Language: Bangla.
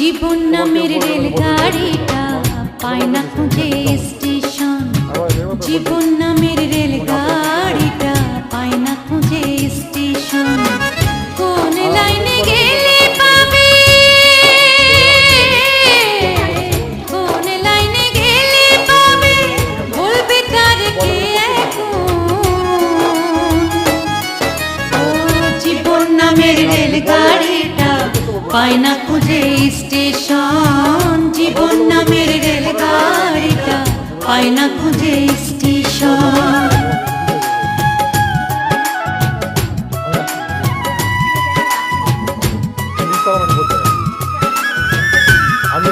জীবন নামের রেলগাড়িটা পায় না খুঁজে স্টেশন। জীবন নামের রেলগাড়িটা পায় না খুঁজে স্টেশন। কোন লাইনে গেলে পাবে, কোন লাইনে গেলে পাবে, বলবে তার কে এখন। ও জীবন নামের রেলগাড়িটা পায় না খুঁজে স্টেশন। জীবন নামের রেলগাড়িটা পায় না খুঁজে স্টেশন। আমি